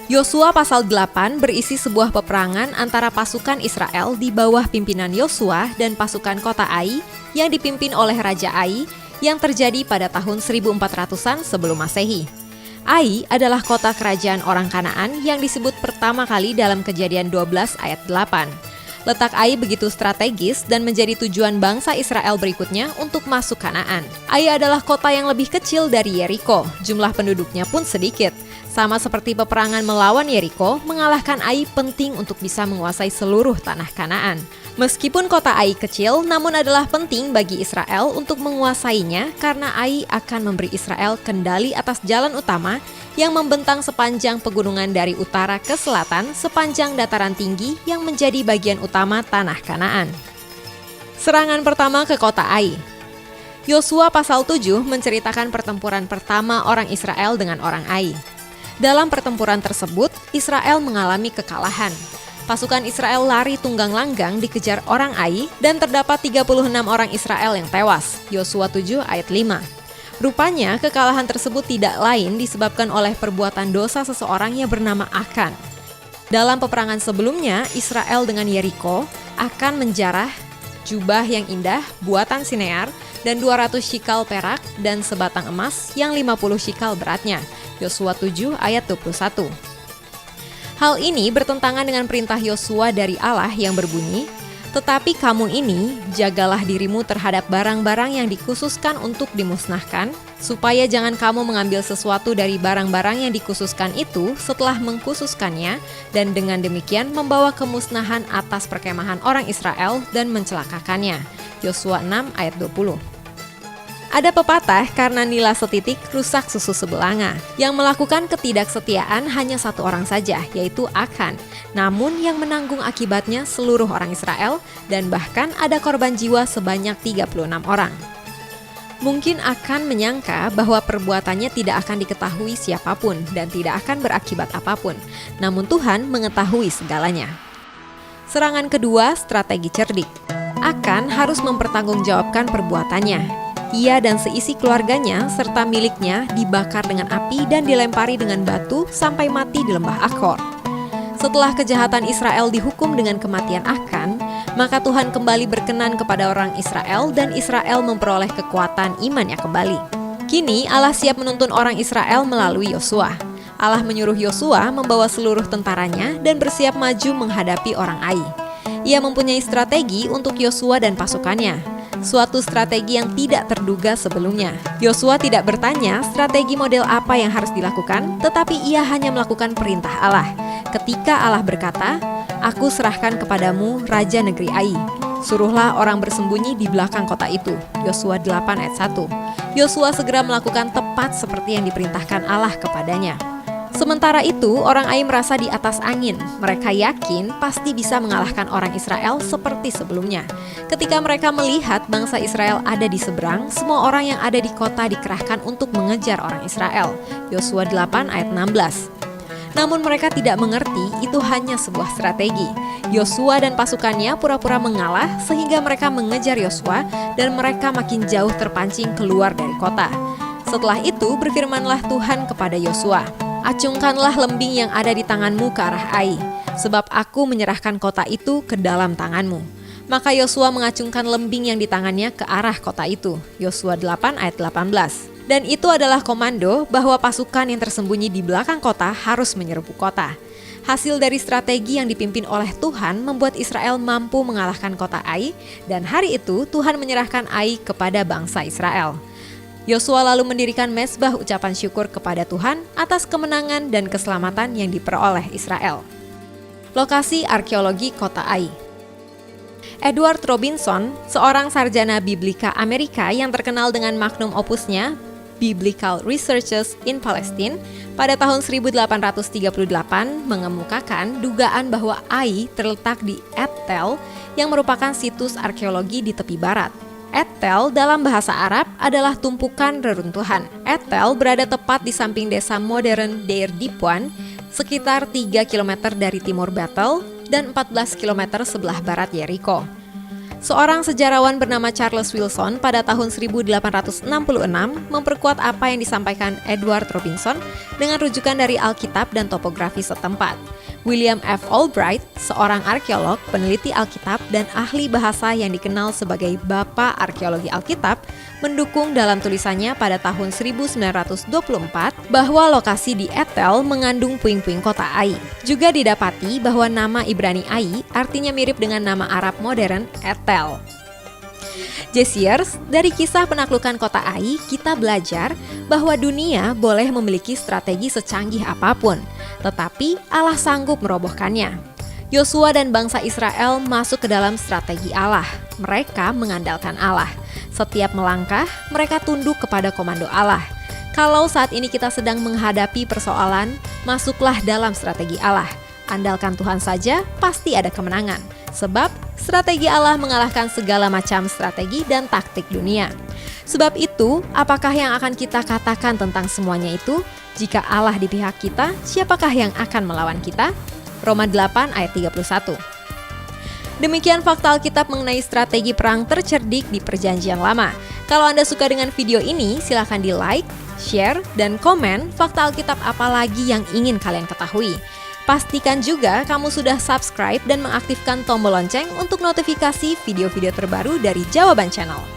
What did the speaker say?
Yosua pasal 8 berisi sebuah peperangan antara pasukan Israel di bawah pimpinan Yosua dan pasukan kota Ai yang dipimpin oleh Raja Ai yang terjadi pada tahun 1400-an sebelum Masehi. Ai adalah kota kerajaan orang Kanaan yang disebut pertama kali dalam Kejadian 12 ayat 8. Letak Ai begitu strategis dan menjadi tujuan bangsa Israel berikutnya untuk masuk Kanaan. Ai adalah kota yang lebih kecil dari Yeriko, jumlah penduduknya pun sedikit. Sama seperti peperangan melawan Yeriko, mengalahkan Ai penting untuk bisa menguasai seluruh tanah Kanaan. Meskipun kota Ai kecil, namun adalah penting bagi Israel untuk menguasainya karena Ai akan memberi Israel kendali atas jalan utama yang membentang sepanjang pegunungan dari utara ke selatan sepanjang dataran tinggi yang menjadi bagian utama tanah Kanaan. Serangan pertama ke kota Ai. Yosua pasal 7 menceritakan pertempuran pertama orang Israel dengan orang Ai. Dalam pertempuran tersebut, Israel mengalami kekalahan. Pasukan Israel lari tunggang langgang dikejar orang Ai dan terdapat 36 orang Israel yang tewas. Yosua 7 ayat 5. Rupanya kekalahan tersebut tidak lain disebabkan oleh perbuatan dosa seseorang yang bernama Akan. Dalam peperangan sebelumnya, Israel dengan Yeriko akan menjarah jubah yang indah buatan Sinear dan 200 shikal perak dan sebatang emas yang 50 shikal beratnya. Yosua 7 ayat 21. Hal ini bertentangan dengan perintah Yosua dari Allah yang berbunyi, "Tetapi kamu ini, jagalah dirimu terhadap barang-barang yang dikhususkan untuk dimusnahkan, supaya jangan kamu mengambil sesuatu dari barang-barang yang dikhususkan itu setelah mengkhususkannya, dan dengan demikian membawa kemusnahan atas perkemahan orang Israel dan mencelakakannya." Yosua 6 ayat 20. Ada pepatah, karena nila setitik rusak susu sebelanga. Yang melakukan ketidaksetiaan hanya satu orang saja, yaitu Akan. Namun yang menanggung akibatnya seluruh orang Israel dan bahkan ada korban jiwa sebanyak 36 orang. Mungkin Akan menyangka bahwa perbuatannya tidak akan diketahui siapapun dan tidak akan berakibat apapun. Namun Tuhan mengetahui segalanya. Serangan kedua, strategi cerdik. Akan harus mempertanggungjawabkan perbuatannya. Ia dan seisi keluarganya serta miliknya dibakar dengan api dan dilempari dengan batu sampai mati di lembah Akor. Setelah kejahatan Israel dihukum dengan kematian Akan, maka Tuhan kembali berkenan kepada orang Israel dan Israel memperoleh kekuatan imannya kembali. Kini Allah siap menuntun orang Israel melalui Yosua. Allah menyuruh Yosua membawa seluruh tentaranya dan bersiap maju menghadapi orang Ai. Ia mempunyai strategi untuk Yosua dan pasukannya. Suatu strategi yang tidak terduga sebelumnya. Yosua tidak bertanya strategi model apa yang harus dilakukan, tetapi ia hanya melakukan perintah Allah. Ketika Allah berkata, "Aku serahkan kepadamu Raja Negeri Ai. Suruhlah orang bersembunyi di belakang kota itu." Yosua 8 ayat 1. Yosua segera melakukan tepat seperti yang diperintahkan Allah kepadanya. Sementara itu, orang Ai merasa di atas angin. Mereka yakin pasti bisa mengalahkan orang Israel seperti sebelumnya. Ketika mereka melihat bangsa Israel ada di seberang, semua orang yang ada di kota dikerahkan untuk mengejar orang Israel. Yosua 8 ayat 16. Namun mereka tidak mengerti itu hanya sebuah strategi. Yosua dan pasukannya pura-pura mengalah sehingga mereka mengejar Yosua dan mereka makin jauh terpancing keluar dari kota. Setelah itu berfirmanlah Tuhan kepada Yosua, "Acungkanlah lembing yang ada di tanganmu ke arah Ai, sebab aku menyerahkan kota itu ke dalam tanganmu." Maka Yosua mengacungkan lembing yang di tangannya ke arah kota itu. Yosua 8 ayat 18. Dan itu adalah komando bahwa pasukan yang tersembunyi di belakang kota harus menyerbu kota. Hasil dari strategi yang dipimpin oleh Tuhan membuat Israel mampu mengalahkan kota Ai, dan hari itu Tuhan menyerahkan Ai kepada bangsa Israel. Yosua lalu mendirikan mezbah ucapan syukur kepada Tuhan atas kemenangan dan keselamatan yang diperoleh Israel. Lokasi arkeologi kota Ai. Edward Robinson, seorang sarjana biblika Amerika yang terkenal dengan magnum opusnya Biblical Researches in Palestine, pada tahun 1838 mengemukakan dugaan bahwa Ai terletak di Et-Tel yang merupakan situs arkeologi di tepi barat. Et-Tel dalam bahasa Arab adalah tumpukan reruntuhan. Et-Tel berada tepat di samping desa modern Deir Dipuan, sekitar 3 km dari timur Bethel dan 14 km sebelah barat Yeriko. Seorang sejarawan bernama Charles Wilson pada tahun 1866 memperkuat apa yang disampaikan Edward Robinson dengan rujukan dari Alkitab dan topografi setempat. William F. Albright, seorang arkeolog, peneliti Alkitab, dan ahli bahasa yang dikenal sebagai Bapak Arkeologi Alkitab, mendukung dalam tulisannya pada tahun 1924 bahwa lokasi di Ethel mengandung puing-puing kota Ai. Juga didapati bahwa nama Ibrani Ai artinya mirip dengan nama Arab modern Ethel. Jesiers, dari kisah penaklukan kota Ai, kita belajar bahwa dunia boleh memiliki strategi secanggih apapun, tetapi Allah sanggup merobohkannya. Yosua dan bangsa Israel masuk ke dalam strategi Allah. Mereka mengandalkan Allah. Setiap melangkah, mereka tunduk kepada komando Allah. Kalau saat ini kita sedang menghadapi persoalan, masuklah dalam strategi Allah. Andalkan Tuhan saja, pasti ada kemenangan. Sebab strategi Allah mengalahkan segala macam strategi dan taktik dunia. Sebab itu, apakah yang akan kita katakan tentang semuanya itu? Jika Allah di pihak kita, siapakah yang akan melawan kita? Roma 8 ayat 31. Demikian fakta Alkitab mengenai strategi perang tercerdik di Perjanjian Lama. Kalau Anda suka dengan video ini, silakan di-like, share, dan komen fakta Alkitab apa lagi yang ingin kalian ketahui. Pastikan juga kamu sudah subscribe dan mengaktifkan tombol lonceng untuk notifikasi video-video terbaru dari Jawaban Channel.